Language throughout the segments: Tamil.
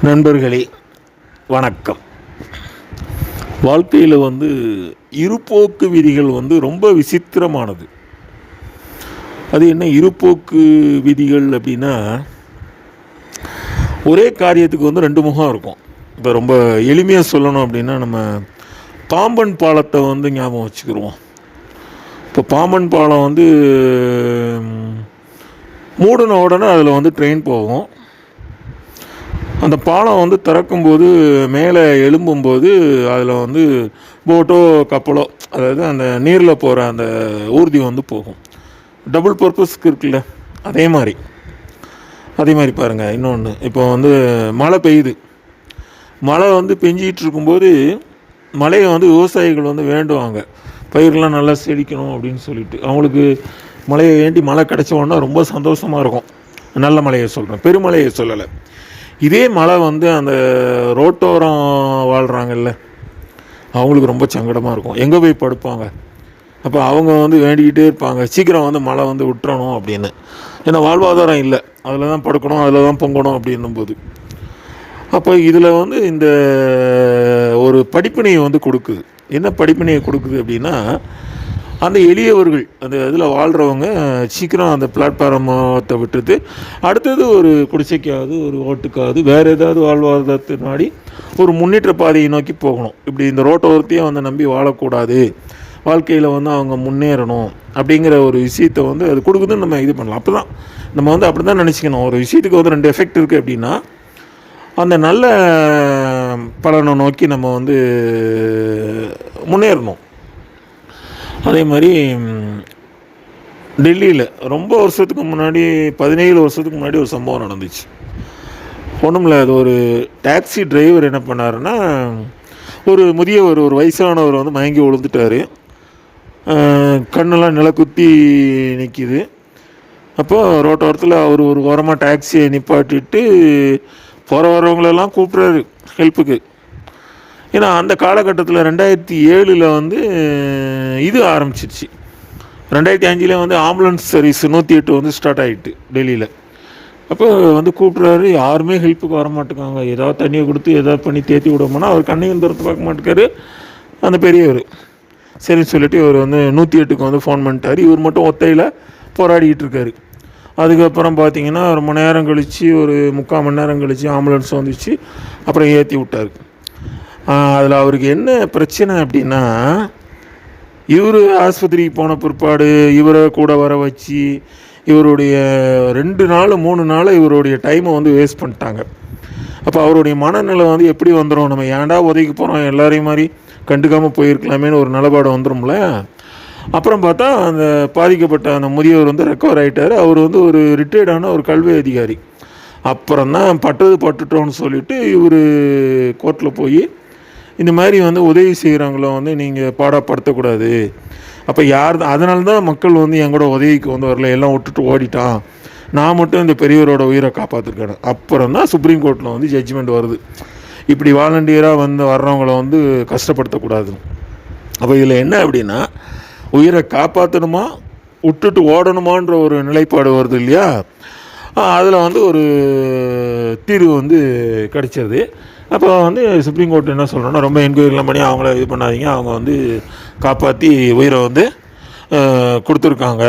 நண்பர்களே வணக்கம். வாழ்க்கையில் இருபோக்கு விதிகள் ரொம்ப விசித்திரமானது. அது என்ன இருபோக்கு விதிகள் அப்படின்னா, ஒரே காரியத்துக்கு ரெண்டு முகம் இருக்கும். இப்போ ரொம்ப எளிமையாக சொல்லணும் அப்படின்னா, நம்ம பாம்பன் பாலத்தை ஞாபகம் வச்சுக்கிடுவோம். இப்போ பாம்பன் பாலம் மூடின உடனே அதில் ட்ரெயின் போகும். அந்த பாலம் திறக்கும்போது மேலே எழும்பும்போது அதில் போட்டோ கப்பலோ, அதாவது அந்த நீரில் போகிற அந்த ஊர்தி போகும். டபுள் பர்பஸ்க்கு இருக்குல்ல, அதே மாதிரி பாருங்கள். இன்னொன்று, இப்போ மழை பெய்யுது. மழை பெஞ்சிகிட்டு இருக்கும்போது மழையை விவசாயிகள் வேண்டுவாங்க, பயிரெலாம் நல்லா செழிக்கணும் அப்படின்னு சொல்லிட்டு. அவங்களுக்கு மழையை வேண்டி மழை கிடச்ச உடனே ரொம்ப சந்தோஷமாக இருக்கும். நல்ல மழையை சொல்கிறேன், பெருமழையை சொல்லலை. இதே மழை அந்த ரோட்டோரம் வாழ்கிறாங்கல்ல, அவங்களுக்கு ரொம்ப சங்கடமாக இருக்கும். எங்கே போய் படுப்பாங்க? அப்போ அவங்க வேண்டிக்கிட்டே இருப்பாங்க, சீக்கிரம் மழை விட்டுறணும் அப்படின்னு. ஏன்னா வாழ்வாதாரம் இல்லை, அதில் தான் படுக்கணும், அதில் தான் பொங்கணும் அப்படின்னும்போது. அப்போ இதில் இந்த ஒரு படிப்பினையை கொடுக்குது. என்ன படிப்பினையை கொடுக்குது அப்படின்னா, அந்த எளியவர்கள், அந்த இதில் வாழ்கிறவங்க சீக்கிரம் அந்த பிளாட்ஃபாரத்தை விட்டுட்டு அடுத்தது ஒரு குடிசைக்காவது, ஒரு ஓட்டுக்காவது, வேறு ஏதாவது வாழ்வாதாரத்தை நாடி ஒரு முன்னேற்ற பாதையை நோக்கி போகணும். இப்படி இந்த ரோட்டோரத்தையும் நம்பி வாழக்கூடாது, வாழ்க்கையில் அவங்க முன்னேறணும் அப்படிங்கிற ஒரு விஷயத்தை அது கொடுக்குதுன்னு நம்ம இது பண்ணலாம். அப்போ தான் நம்ம அப்படி தான் நினச்சிக்கணும். ஒரு விஷயத்துக்கு ரெண்டு எஃபெக்ட் இருக்குது அப்படின்னா, அந்த நல்ல பலனை நோக்கி நம்ம முன்னேறணும். அதே மாதிரி டெல்லியில் ரொம்ப வருஷத்துக்கு முன்னாடி, 17 வருஷத்துக்கு முன்னாடி ஒரு சம்பவம் நடந்துச்சு. ஒன்றுமில்ல, அது ஒரு டாக்ஸி டிரைவர் என்ன பண்ணாருன்னா, ஒரு முதியவர், ஒரு வயசானவர் மயங்கி விழுந்துட்டார். கண்ணெல்லாம் நிலக்குத்தி நிற்கிது. அப்போ ரோட்டோரத்தில் அவர் ஒரு ஓரமாக டாக்ஸியை நிப்பாட்டிட்டு போகிற வரவங்களெல்லாம் கூப்பிட்றாரு ஹெல்ப்புக்கு. ஏன்னா அந்த காலகட்டத்தில் 2007 இது ஆரம்பிச்சிருச்சு. 2005 ஆம்புலன்ஸ் சர்வீஸ் 108 ஸ்டார்ட் ஆகிட்டு டெல்லியில். அப்போ கூப்பிட்றாரு, யாருமே ஹெல்ப்புக்கு வர மாட்டேங்காங்க. ஏதாவது தண்ணியை கொடுத்து ஏதாவது பண்ணி தேற்றி விடுவோம்னா அவர் கண்ணையும் திறத்து பார்க்க மாட்டேக்காரு அந்த பெரியவர். சரின்னு சொல்லிட்டு இவர் 108க்கு ஃபோன் பண்ணிட்டார். இவர் மட்டும் ஒத்தையில் போராடிக்கிட்டு இருக்காரு. அதுக்கப்புறம் பார்த்திங்கன்னா ஒரு மணி நேரம் கழித்து, ஒரு 3/4 மணி நேரம் கழித்து ஆம்புலன்ஸ் வந்துச்சு. அப்புறம் ஏற்றி விட்டார். அதில் அவருக்கு என்ன பிரச்சனை அப்படின்னா, இவர் ஆஸ்பத்திரிக்கு போன பிற்பாடு இவரை கூட வர வச்சு இவருடைய 2 நாள் 3 நாள் இவருடைய டைமை வேஸ்ட் பண்ணிட்டாங்க. அப்போ அவருடைய மனநிலை எப்படி வந்துடும், நம்ம ஏன்டா உதவிக்கு போகிறோம், எல்லாரையும் மாதிரி கண்டுக்காமல் போயிருக்கலாமேன்னு ஒரு நிலப்பாடு வந்துடும்ல. அப்புறம் பார்த்தா அந்த பாதிக்கப்பட்ட அந்த முதியவர் ரெக்கவர் ஆகிட்டார். அவர் ஒரு ரிட்டையர்டான ஒரு கல்வி அதிகாரி. அப்புறம் தான் பட்டுட்டோன்னு சொல்லிவிட்டு இவர் கோர்ட்டில் போய் இந்த மாதிரி உதவி செய்கிறவங்கள நீங்கள் பாடப்படுத்தக்கூடாது. அப்போ யார், அதனால தான் மக்கள் என் கூட உதவிக்கு வரல, எல்லாம் விட்டுட்டு ஓடிட்டான், நான் மட்டும் இந்த பெரியவரோட உயிரை காப்பாற்றிருக்கேன். அப்புறம் தான் சுப்ரீம் கோர்ட்டில் ஜட்ஜ்மெண்ட் வருது, இப்படி வாலண்டியராக வர்றவங்கள கஷ்டப்படுத்தக்கூடாது. அப்போ இதில் என்ன அப்படின்னா, உயிரை காப்பாற்றணுமா விட்டுட்டு ஓடணுமான்ற ஒரு நிலைப்பாடு வருது இல்லையா. அதில் ஒரு தீர்வு கிடைச்சது. அப்போ சுப்ரீம் கோர்ட் என்ன சொல்கிறோன்னா, ரொம்ப என்கொயரிலாம் பண்ணி அவங்கள இது பண்ணாதீங்க, அவங்க காப்பாற்றி உயிரை கொடுத்துருக்காங்க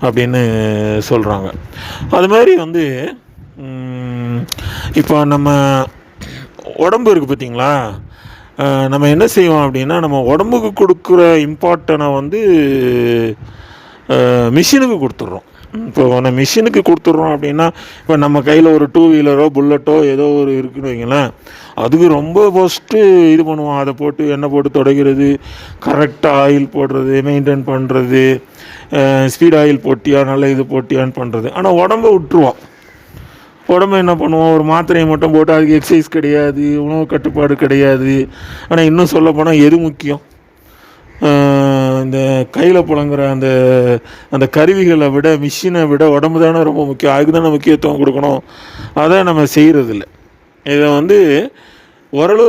அப்படின்னு சொல்கிறாங்க. அது மாதிரி இப்போ நம்ம உடம்பு இருக்குது பார்த்திங்களா, நம்ம என்ன செய்வோம் அப்படின்னா, நம்ம உடம்புக்கு கொடுக்குற இம்பார்ட்டனை மிஷினுக்கு கொடுத்துட்றோம். இப்போ நம்ம மிஷினுக்கு கொடுத்துட்றோம் அப்படின்னா, இப்போ நம்ம கையில் ஒரு 2 வீலரோ புல்லட்டோ ஏதோ ஒரு இருக்குன்னு வைங்களேன், அதுக்கு ரொம்ப ஃபஸ்ட்டு இது பண்ணுவோம். அதை போட்டு எண்ணெய் போட்டு துடைக்கிறது, கரெக்டாக ஆயில் போடுறது, மெயின்டைன் பண்ணுறது, ஸ்பீட் ஆயில் போட்டியா நல்ல இது போட்டியான்னு பண்ணுறது. ஆனால் உடம்பை விட்டுருவோம். உடம்பு என்ன பண்ணுவோம், ஒரு மாத்திரையை மட்டும் போட்டு அதுக்கு எக்ஸசைஸ் கிடையாது, உணவு கட்டுப்பாடு கிடையாது. ஆனால் இன்னும் சொல்ல போனால் எது முக்கியம், இந்த கையில் புழங்குற அந்த கருவிகளை விட, மிஷினை விட உடம்பு தானே ரொம்ப முக்கியம். அதுக்கு தானே முக்கியத்துவம் கொடுக்கணும். அதை நம்ம செய்கிறதில்ல. இதை ஓரளவு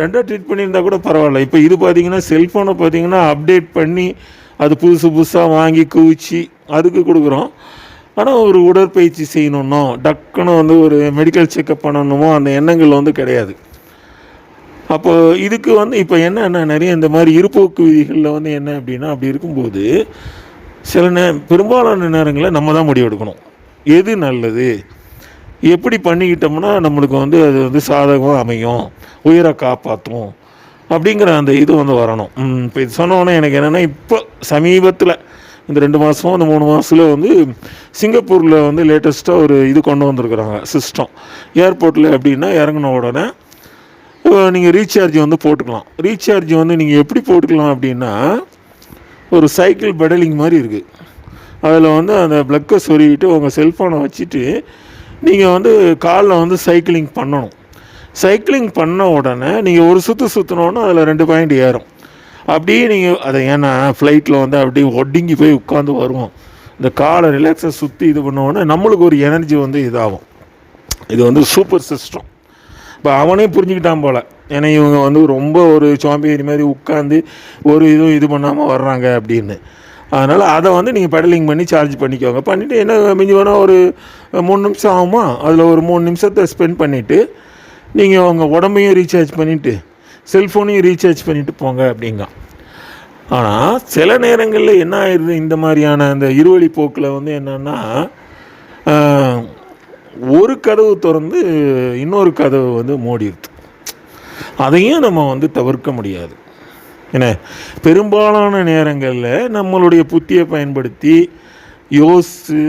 ரெண்டாக ட்ரீட் பண்ணியிருந்தால் கூட பரவாயில்ல. இப்போ இது பார்த்திங்கன்னா, செல்ஃபோனை பார்த்திங்கன்னா அப்டேட் பண்ணி அது புதுசாக வாங்கி குவிச்சு அதுக்கு கொடுக்குறோம். ஆனால் ஒரு உடற்பயிற்சி செய்யணுன்னோ டக்குன்னு வந்து ஒரு மெடிக்கல் செக்கப் பண்ணணுமோ அந்த எண்ணங்கள் வந்து கிடையாது. அப்போ இதுக்கு வந்து இப்போ என்னென்னா நிறைய இந்த மாதிரி இருப்போக்கு விதிகளில் வந்து என்ன அப்படின்னா, அப்படி இருக்கும்போது பெரும்பாலான நேரங்களில் நம்ம தான் முடிவெடுக்கணும். எது நல்லது, எப்படி பண்ணிக்கிட்டோம்னா நம்மளுக்கு வந்து அது வந்து சாதகம் அமையும், உயிரை காப்பாற்றும் அப்படிங்கிற அந்த இது வந்து வரணும். இப்போ இது சொன்னோன்னே எனக்கு என்னென்னா, இப்போ சமீபத்தில் இந்த 2 மாதமோ அந்த 3 மாதத்தில் வந்து சிங்கப்பூரில் வந்து லேட்டஸ்ட்டாக ஒரு இது கொண்டு வந்திருக்குறாங்க சிஸ்டம். ஏர்போர்ட்டில் எப்படின்னா இறங்கின உடனே நீங்கள் ரீசார்ஜ் வந்து போட்டுக்கலாம். ரீசார்ஜ் வந்து நீங்கள் எப்படி போட்டுக்கலாம் அப்படின்னா, ஒரு சைக்கிள் பெடலிங் மாதிரி இருக்குது. அதில் வந்து அந்த ப்ளக்கை சொருகிட்டு உங்கள் செல்ஃபோனை வச்சுட்டு நீங்கள் வந்து காலில் வந்து சைக்கிளிங் பண்ணணும். சைக்கிளிங் பண்ண உடனே நீங்கள் ஒரு சுற்றினோன்னா அதில் 2 பாயிண்ட் ஏறும். அப்படியே நீங்கள் அதை ஏன்னா ஃப்ளைட்டில் வந்து அப்படியே ஒடுங்கி போய் உட்காந்து வருவோம். இந்த காலை ரிலாக்ஸாக சுற்றி இது பண்ணோடனே நம்மளுக்கு ஒரு எனர்ஜி வந்து இதாகும். இது வந்து சூப்பர் சிஸ்டம். இப்போ அவனே புரிஞ்சுக்கிட்டான் போல், ஏன்னா இவங்க வந்து ரொம்ப ஒரு சோம்பேறி மாதிரி உட்காந்து ஒரு இதுவும் இது பண்ணாமல் வர்றாங்க அப்படின்னு. அதனால் அதை வந்து நீங்கள் பெடலிங் பண்ணி சார்ஜ் பண்ணிக்கோங்க. பண்ணிவிட்டு என்ன மிஞ்சி வேணால் ஒரு 3 நிமிஷம் ஆகுமா, அதில் ஒரு 3 நிமிஷத்தை ஸ்பெண்ட் பண்ணிவிட்டு நீங்கள் உங்கள் உடம்பையும் ரீசார்ஜ் பண்ணிவிட்டு செல்ஃபோனையும் ரீசார்ஜ் பண்ணிவிட்டு போங்க அப்படிங்க. ஆனால் சில நேரங்களில் என்ன ஆயிடுது, இந்த மாதிரியான அந்த இருவழி போக்கில் வந்து என்னென்னா, ஒரு கதவு திறந்து இன்னொரு கதவு வந்து மூடிடுது. அதையும் நம்ம வந்து தவிர்க்க முடியாது. ஏன்னா பெரும்பாலான நேரங்களில் நம்மளுடைய புத்தியை பயன்படுத்தி யோசித்து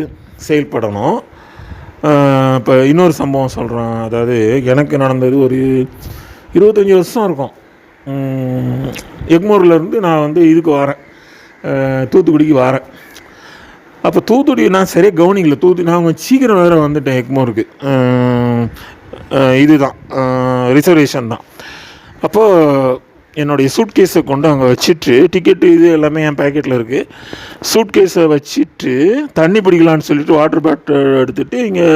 செயல்படணும். இப்போ இன்னொரு சம்பவம் சொல்கிறேன். அதாவது எனக்கு நடந்தது ஒரு 25 வருஷம் இருக்கும். எக்மோர்லேருந்து நான் வந்து இதுக்கு வரேன், தூத்துக்குடிக்கு வரேன். அப்போ தூத்துக்குடி நான் சரியாக கவனிக்கல. நான் கொஞ்சம் சீக்கிரம் வேறு வந்துட்டேன் எக்மோருக்கு. இது தான் ரிசர்வேஷன் தான். அப்போது என்னுடைய சூட்கேஸை கொண்டு அங்கே வச்சுட்டு, டிக்கெட்டு இது எல்லாமே என் பேக்கெட்டில் இருக்குது. சூட்கேஸை வச்சுட்டு தண்ணி பிடிக்கலான்னு சொல்லிவிட்டு வாட்டர் பாட்டில் எடுத்துகிட்டு இங்கே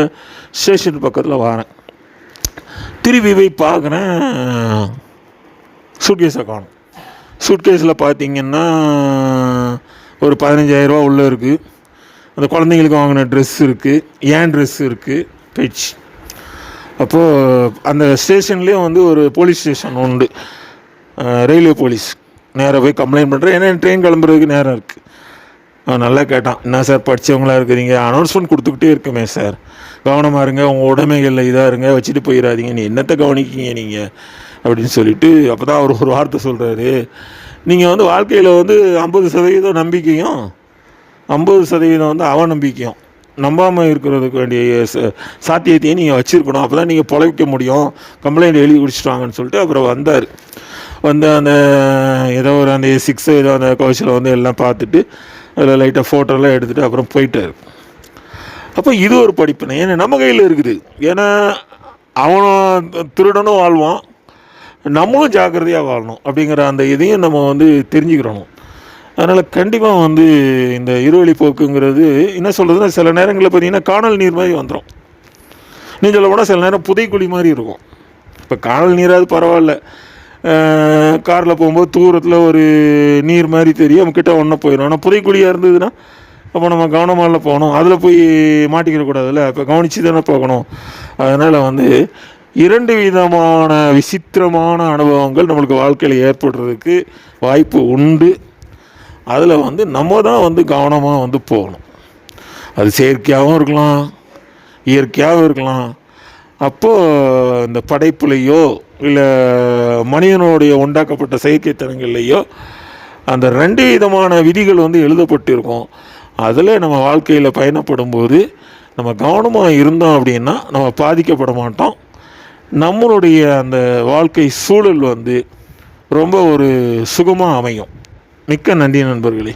ஸ்டேஷன் பக்கத்தில் வரேன். திரும்பி போய் பார்க்குறேன், சூட்கேஸை காணும். சூட்கேஸில் பார்த்திங்கன்னா ஒரு 15,000 உள்ளே இருக்குது. அந்த குழந்தைங்களுக்கு வாங்கின ட்ரெஸ் இருக்குது, ஏன் ட்ரெஸ் இருக்குது, போயிடுச்சு. அப்போது அந்த ஸ்டேஷன்லேயும் வந்து ஒரு போலீஸ் ஸ்டேஷன் உண்டு, ரயில்வே போலீஸ். நேராக போய் கம்ப்ளைண்ட் பண்ணுறேன். ஏன்னா ட்ரெயின் கிளம்புறதுக்கு நேரம் இருக்குது. நல்லா கேட்டான், என்ன சார் படித்தவங்களாக இருக்கிறீங்க, அனௌன்ஸ்மெண்ட் கொடுத்துக்கிட்டே இருக்குமே சார், கவனமாக இருங்க, உங்கள் உடைமைகளில் இதாக இருங்க, வச்சுட்டு போயிடாதீங்க, நீ என்னத்தை கவனிக்கிங்க நீங்கள் அப்படின்னு சொல்லிவிட்டு. அப்போ தான் அவர் ஒரு வார்த்தை சொல்கிறாரு, நீங்கள் வந்து வாழ்க்கையில் வந்து 50% நம்பிக்கையும் 50% வந்து அவநம்பிக்கையும் நம்பாமல் இருக்கிறதுக்கு வேண்டிய சாத்தியத்தையும் நீங்கள் வச்சுருக்கணும். அப்போ தான் நீங்கள் பொழைக்க முடியும், கம்ப்ளைண்ட் எழுதி குடிச்சிட்டாங்கன்னு சொல்லிட்டு அப்புறம் வந்தார். வந்து அந்த ஏதோ ஒரு அந்த 6 ஏதோ அந்த கோச்சில் வந்து எல்லாம் பார்த்துட்டு அதில் லைட்டாக ஃபோட்டோலாம் எடுத்துகிட்டு அப்புறம் போயிட்டார். அப்போ இது ஒரு படிப்பினை. ஏன்னா நம்ம கையில் இருக்குது. ஏன்னா அவனும் திருடனும் வாழ்வான், நம்மளும் ஜாக்கிரதையாக வாழணும் அப்படிங்கிற அந்த இதையும் நம்ம வந்து தெரிஞ்சுக்கிறணும். அதனால் கண்டிப்பாக வந்து இந்த இருவழி போக்குங்கிறது என்ன சொல்கிறதுனா, சில நேரங்களில் பார்த்திங்கன்னா காணல் நீர் மாதிரி வந்துடும். நீ சொல்ல போனால் சில நேரம் புதைக்குழி மாதிரி இருக்கும். இப்போ காணல் நீராது பரவாயில்ல, காரில் போகும்போது தூரத்தில் ஒரு நீர் மாதிரி தெரியும், நம்மக்கிட்ட ஒன்றா போயிடும். ஆனால் புதைக்குழியாக இருந்ததுன்னா அப்போ நம்ம கவனமாக போகணும், அதில் போய் மாட்டிக்கிடக்கூடாதுல்ல, இப்போ கவனித்து தானே போகணும். அதனால் வந்து 2 விதமான விசித்திரமான அனுபவங்கள் நம்மளுக்கு வாழ்க்கையில் ஏற்படுறதுக்கு வாய்ப்பு உண்டு. அதில் வந்து நம்ம தான் வந்து கவனமாக வந்து போகணும். அது செயற்கையாகவும் இருக்கலாம், இயற்கையாகவும் இருக்கலாம். அப்போது இந்த படைப்புலையோ இல்லை மனிதனுடைய உண்டாக்கப்பட்ட செயற்கைத்தனங்கள்லையோ அந்த 2 விதமான விதிகள் வந்து எழுதப்பட்டிருக்கும். அதில் நம்ம வாழ்க்கையில் பயணப்படும் போது நம்ம கவனமாக இருந்தோம் அப்படின்னா நம்ம பாதிக்கப்பட மாட்டோம். நம்மளுடைய அந்த வாழ்க்கை சூழல் வந்து ரொம்ப ஒரு சுகமாக அமையும். மிக்க நன்றி நண்பர்களே.